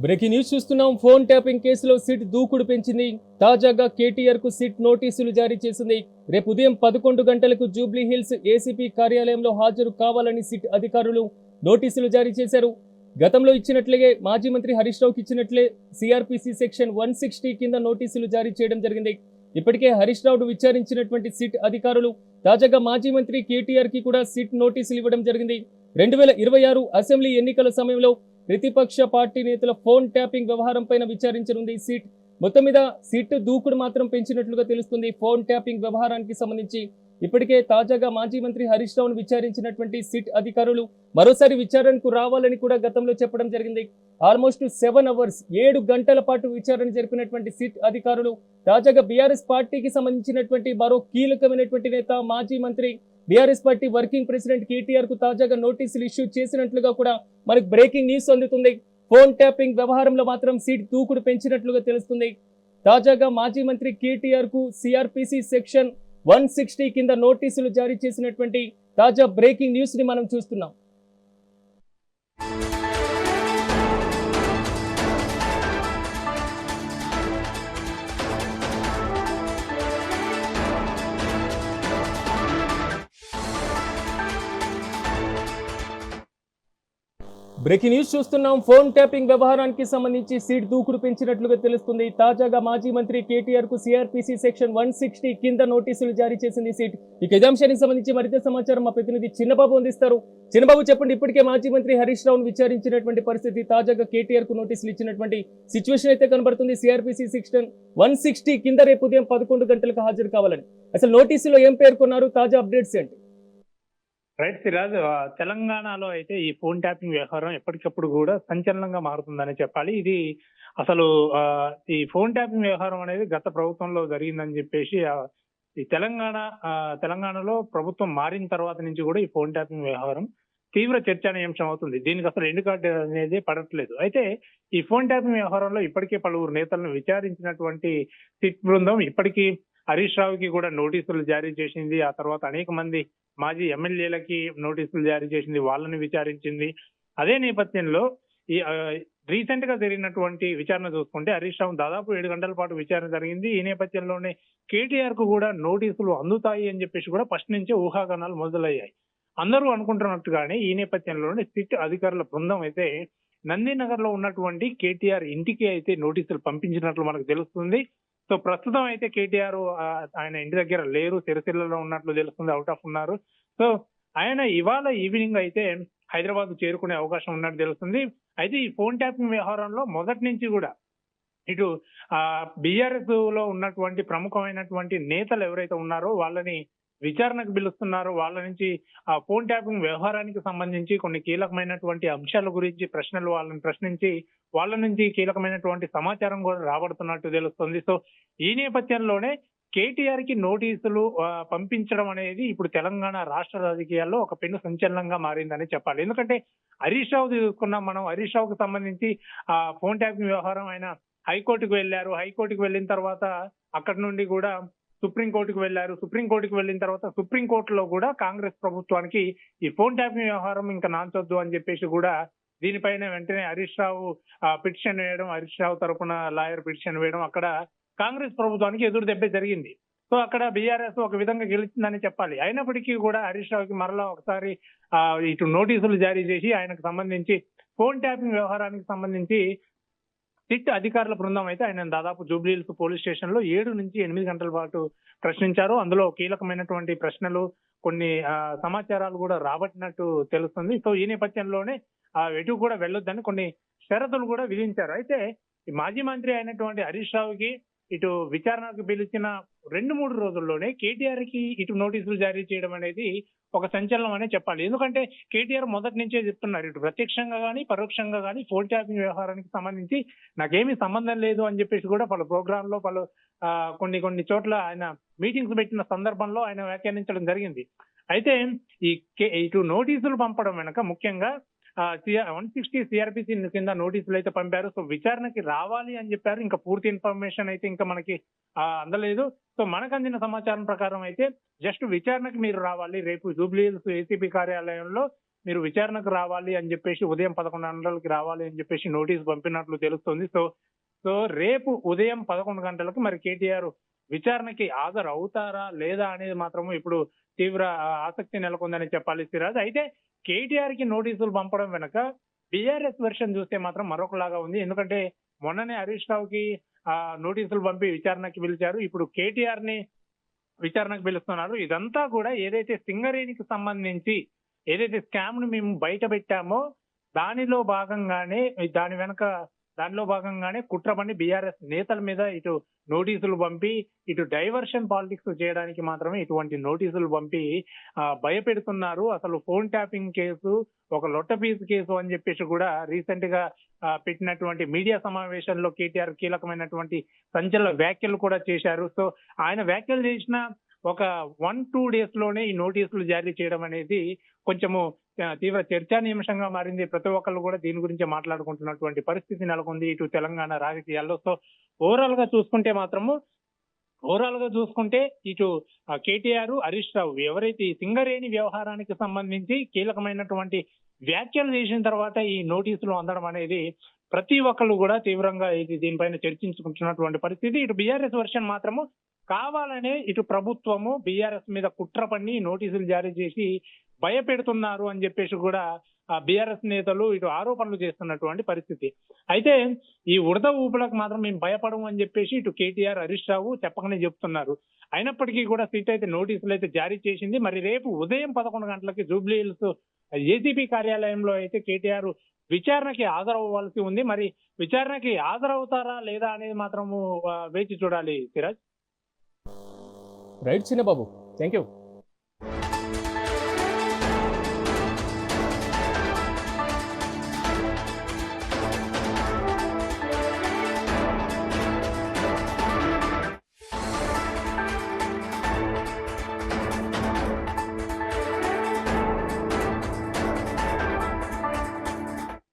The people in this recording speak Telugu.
బ్రేకింగ్ న్యూస్ చూస్తున్నాం. ఫోన్ ట్యాపింగ్ కేసులో సిట్ దూకుడు పెంచింది. తాజాగా కేటీఆర్ కు సిట్ నోటీసులు జారీ చేసింది. రేపు ఉదయం 11 గంటలకు జూబ్లీ హిల్స్ ఏసీపీ కార్యాలయంలో హాజరు కావాలని సిట్ అధికారులు నోటీసులు జారీ చేశారు. గతంలో ఇచ్చినట్లే మాజీ మంత్రి హరీష్ రావుకి ఇచ్చినట్లే సిఆర్పిసి సెక్షన్ 160 కింద నోటీసులు జారీ చేయడం జరిగింది. ఇప్పటికే హరీష్ రావును విచారించినటువంటి సిట్ అధికారులు తాజాగా మాజీ మంత్రి కేటీఆర్ కి కూడా సిట్ నోటీసులు ఇవ్వడం జరిగింది. 2026 అసెంబ్లీ ఎన్నికల సమయంలో ప్రతిపక్ష పార్టీ నేతల ఫోన్ ట్యాపింగ్ వ్యవహారం పైన విచారించనుంది సిట్. మొత్తం మీద సిట్ దూకుడు మాత్రం పెంచినట్లుగా తెలుస్తుంది. ఫోన్ ట్యాపింగ్ వ్యవహారానికి సంబంధించి ఇప్పటికే తాజాగా మాజీ మంత్రి హరీష్ రావును విచారించినటువంటి సిట్ అధికారులు మరోసారి విచారణకు రావాలని కూడా గతంలో చెప్పడం జరిగింది. ఆల్మోస్ట్ 7 అవర్స్ 7 గంటల పాటు విచారణ జరిపినటువంటి సిట్ అధికారులు తాజాగా బీఆర్ఎస్ పార్టీకి సంబంధించినటువంటి మరో కీలకమైనటువంటి నేత మాజీ మంత్రి BRS party working president KTR కు తాజాగా నోటీసులు ఇష్యూ చేసినట్లుగా కూడా మనకు బ్రేకింగ్ న్యూస్ అందుతుంది. ఫోన్ ట్యాపింగ్ వ్యవహారంలో మాత్రం సీట్ దూకుడు పెంచినట్లుగా తెలుస్తుంది. తాజాగా మాజీ మంత్రి కేటీఆర్ కు సిఆర్పిసి సెక్షన్ 160 కింద నోటీసులు జారీ చేసినటువంటి తాజా బ్రేకింగ్ న్యూస్ ని మనం చూస్తున్నాం. బ్రేకింగ్ న్యూస్ చూస్తున్నాం. ఫోన్ ట్యాపింగ్ వ్యవహారానికి సంబంధించి సీట్ దూకుడు పెంచినట్లుగా తెలుస్తుంది. తాజాగా మాజీ మంత్రి కేటీఆర్ కు సిఆర్పిసి సెక్షన్ 160 కింద నోటీసులు జారీ చేసింది సిట్. ఇక ఇదే అంశానికి సంబంధించి మరింత సమాచారం మా ప్రతినిధి చిన్నబాబు అందిస్తారు. చిన్నబాబు చెప్పండి, ఇప్పటికే మాజీ మంత్రి హరీష్ రావును విచారించినటువంటి పరిస్థితి, తాజాగా కేటీఆర్ కు నోటీసులు ఇచ్చినటువంటి సిచ్యువేషన్ అయితే కనబడుతుంది. సిఆర్పిసి సెక్షన్ 160 కింద రేపు ఉదయం 11 గంటలకు హాజరు కావాలని అసలు నోటీసులో ఏం పేర్కొన్నారు? తాజా అప్డేట్స్ ఏంటి? రైట్ సిరాజ్, తెలంగాణలో అయితే ఈ ఫోన్ ట్యాపింగ్ వ్యవహారం ఎప్పటికప్పుడు కూడా సంచలనంగా మారుతుందని చెప్పాలి. ఇది అసలు ఈ ఫోన్ ట్యాపింగ్ వ్యవహారం అనేది గత ప్రభుత్వంలో జరిగిందని చెప్పేసి ఈ తెలంగాణలో ప్రభుత్వం మారిన తర్వాత నుంచి కూడా ఈ ఫోన్ ట్యాపింగ్ వ్యవహారం తీవ్ర చర్చనీయాంశం అవుతుంది. దీనికి అసలు ఎండు కార్డు అనేది పడట్లేదు. అయితే ఈ ఫోన్ ట్యాపింగ్ వ్యవహారంలో ఇప్పటికే పలువురు నేతలను విచారించినటువంటి సిట్ బృందం ఇప్పటికీ హరీష్ రావుకి కూడా నోటీసులు జారీ చేసింది. ఆ తర్వాత అనేక మంది మాజీ ఎమ్మెల్యేలకి నోటీసులు జారీ చేసింది, వాళ్ళని విచారించింది. అదే నేపథ్యంలో ఈ రీసెంట్ గా జరిగినటువంటి విచారణ చూసుకుంటే హరీష్ రావు దాదాపు 7 గంటల పాటు విచారణ జరిగింది. ఈ నేపథ్యంలోనే కేటీఆర్ కు కూడా నోటీసులు అందుతాయి అని చెప్పేసి కూడా ఫస్ట్ నుంచే ఊహాగానాలు మొదలయ్యాయి. అందరూ అనుకుంటున్నట్టుగానే ఈ నేపథ్యంలోనే సిట్ అధికారుల బృందం అయితే నందినగర్ లో ఉన్నటువంటి కేటీఆర్ ఇంటికి అయితే నోటీసులు పంపించినట్లు మనకు తెలుస్తుంది. సో ప్రస్తుతం అయితే కేటీఆర్ ఆయన ఇంటి దగ్గర లేరు, సిరిసిల్లలో ఉన్నట్లు తెలుస్తుంది, అవుట్ ఆఫ్ ఉన్నారు. సో ఆయన ఇవాళ ఈవినింగ్ అయితే హైదరాబాద్ చేరుకునే అవకాశం ఉన్నట్టు తెలుస్తుంది. అయితే ఈ ఫోన్ ట్యాపింగ్ వ్యవహారంలో మొదటి నుంచి కూడా ఇటు బీఆర్ఎస్ లో ఉన్నటువంటి ప్రముఖమైనటువంటి నేతలు ఎవరైతే ఉన్నారో వాళ్ళని విచారణకు పిలుస్తున్నారు. వాళ్ళ నుంచి ఆ ఫోన్ ట్యాపింగ్ వ్యవహారానికి సంబంధించి కొన్ని కీలకమైనటువంటి అంశాల గురించి వాళ్ళని ప్రశ్నించి వాళ్ళ నుంచి కీలకమైనటువంటి సమాచారం కూడా రాబడుతున్నట్టు తెలుస్తుంది. సో ఈ నేపథ్యంలోనే కేటీఆర్ కి నోటీసులు పంపించడం అనేది ఇప్పుడు తెలంగాణ రాష్ట్ర రాజకీయాల్లో ఒక పెను సంచలనంగా మారిందని చెప్పాలి. ఎందుకంటే హరీష్ రావు చూసుకున్నాం మనం. హరీష్ రావుకు సంబంధించి ఆ ఫోన్ ట్యాపింగ్ వ్యవహారం ఆయన హైకోర్టుకు వెళ్ళారు. హైకోర్టుకు వెళ్ళిన తర్వాత అక్కడి నుండి కూడా సుప్రీంకోర్టుకు వెళ్లారు. సుప్రీంకోర్టుకు వెళ్ళిన తర్వాత సుప్రీంకోర్టులో కూడా కాంగ్రెస్ ప్రభుత్వానికి ఈ ఫోన్ ట్యాపింగ్ వ్యవహారం ఇంకా నాంచొద్దు అని చెప్పేసి కూడా దీనిపైన వెంటనే హరీష్ రావు పిటిషన్ వేయడం, హరీష్ రావు తరపున లాయర్ పిటిషన్ వేయడం, అక్కడ కాంగ్రెస్ ప్రభుత్వానికి ఎదురు దెబ్బ జరిగింది. సో అక్కడ బీఆర్ఎస్ ఒక విధంగా గెలిచిందని చెప్పాలి. అయినప్పటికీ కూడా హరీష్ రావుకి మరలా ఒకసారి ఇటు నోటీసులు జారీ చేసి ఆయనకు సంబంధించి ఫోన్ ట్యాపింగ్ వ్యవహారానికి సంబంధించి సిట్ అధికారుల బృందం అయితే ఆయన దాదాపు జూబ్లీహిల్స్ పోలీస్ స్టేషన్ లో 7 నుంచి 8 గంటల పాటు ప్రశ్నించారు. అందులో కీలకమైనటువంటి ప్రశ్నలు, కొన్ని సమాచారాలు కూడా రాబట్టినట్టు తెలుస్తుంది. సో ఈ నేపథ్యంలోనే ఎటు కూడా వెళ్ళొద్దని కొన్ని షరతులు కూడా విధించారు. అయితే ఈ మాజీ మంత్రి అయినటువంటి హరీష్ రావుకి ఇటు విచారణకు పిలిచిన 2-3 రోజుల్లోనే కేటీఆర్ కి ఇటు నోటీసులు జారీ చేయడం అనేది ఒక సంచలనం అనే చెప్పాలి. ఎందుకంటే కేటీఆర్ మొదటి నుంచే చెప్తున్నారు, ఇటు ప్రత్యక్షంగా కానీ పరోక్షంగా కానీ ఫోన్ ట్యాపింగ్ వ్యవహారానికి సంబంధించి నాకేమీ సంబంధం లేదు అని చెప్పేసి కూడా పలు ప్రోగ్రామ్ లో కొన్ని చోట్ల ఆయన మీటింగ్స్ పెట్టిన సందర్భంలో ఆయన వ్యాఖ్యానించడం జరిగింది. అయితే ఇటు నోటీసులు పంపడం వెనక ముఖ్యంగా 160 సిఆర్పిసి కింద నోటీసులు అయితే పంపారు. సో విచారణకి రావాలి అని చెప్పారు. ఇంకా పూర్తి ఇన్ఫర్మేషన్ అయితే ఇంకా మనకి అందలేదు. సో మనకు అందిన సమాచారం ప్రకారం అయితే జస్ట్ విచారణకి మీరు రావాలి, రేపు జూబ్లీహిల్స్ ఏసీపీ కార్యాలయంలో మీరు విచారణకు రావాలి అని చెప్పేసి ఉదయం 11 గంటలకి రావాలి అని చెప్పేసి నోటీస్ పంపినట్లు తెలుస్తుంది. సో రేపు ఉదయం 11 గంటలకు మరి కేటీఆర్ విచారణకి హాజరు అవుతారా లేదా అనేది మాత్రము ఇప్పుడు తీవ్ర ఆసక్తి నెలకొందని చెప్పాలి సిరాజ్. అయితే కేటీఆర్ కి నోటీసులు పంపడం వెనక బీఆర్ఎస్ వెర్షన్ చూస్తే మాత్రం మరొకలాగా ఉంది. ఎందుకంటే మొన్ననే హరీష్ రావుకి నోటీసులు పంపి విచారణకి పిలిచారు. ఇప్పుడు కేటీఆర్ ని విచారణకు పిలుస్తున్నారు. ఇదంతా కూడా ఏదైతే సింగరేణికి సంబంధించి ఏదైతే స్కామ్ ను మేము బయట పెట్టామో దానిలో భాగంగానే కుట్ర పని బీఆర్ఎస్ నేతల మీద ఇటు నోటీసులు పంపి ఇటు డైవర్షన్ పాలిటిక్స్ చేయడానికి మాత్రమే ఇటువంటి నోటీసులు పంపి భయపెడుతున్నారు. అసలు ఫోన్ ట్యాపింగ్ కేసు ఒక లొట్టపీసు కేసు అని చెప్పేసి కూడా రీసెంట్ గా పెట్టినటువంటి మీడియా సమావేశంలో కేటీఆర్ కీలకమైనటువంటి సంచలన వ్యాఖ్యలు కూడా చేశారు. సో ఆయన వ్యాఖ్యలు చేసిన ఒక 1-2 days లోనే ఈ నోటీసులు జారీ చేయడం అనేది కొంచెము తీవ్ర చర్చానీయాంశంగా మారింది. ప్రతి ఒక్కళ్ళు కూడా దీని గురించి మాట్లాడుకుంటున్నటువంటి పరిస్థితి నెలకొంది ఇటు తెలంగాణ రాజకీయాల్లో. సో ఓవరాల్ గా చూసుకుంటే ఇటు కేటీఆర్, హరీష్ రావు ఎవరైతే ఈ సింగరేణి వ్యవహారానికి సంబంధించి కీలకమైనటువంటి వ్యాఖ్యలు చేసిన తర్వాత ఈ నోటీసులు అందడం అనేది ప్రతి ఒక్కళ్ళు కూడా తీవ్రంగా దీనిపైన చర్చించుకుంటున్నటువంటి పరిస్థితి. ఇటు బీఆర్ఎస్ వర్షన్ మాత్రము కావాలనే ఇటు ప్రభుత్వము బీఆర్ఎస్ మీద కుట్ర పన్ని నోటీసులు జారీ చేసి భయపెడుతున్నారు అని చెప్పేసి కూడా బీఆర్ఎస్ నేతలు ఇటు ఆరోపణలు చేస్తున్నటువంటి పరిస్థితి. అయితే ఈ ఉడత ఊపులకు మాత్రం మేము భయపడము అని చెప్పేసి ఇటు కేటీఆర్, హరీష్ రావు చెప్పకనే చెప్తున్నారు. అయినప్పటికీ కూడా సిట్ అయితే నోటీసులు అయితే జారీ చేసింది. మరి రేపు ఉదయం 11 గంటలకి జూబ్లీ హిల్స్ ఏసీపీ కార్యాలయంలో అయితే కేటీఆర్ విచారణకి హాజరవ్వాల్సి ఉంది. మరి విచారణకి హాజరవుతారా లేదా అనేది మాత్రము వేచి చూడాలి Siraj. Right Chinnababu, thank you.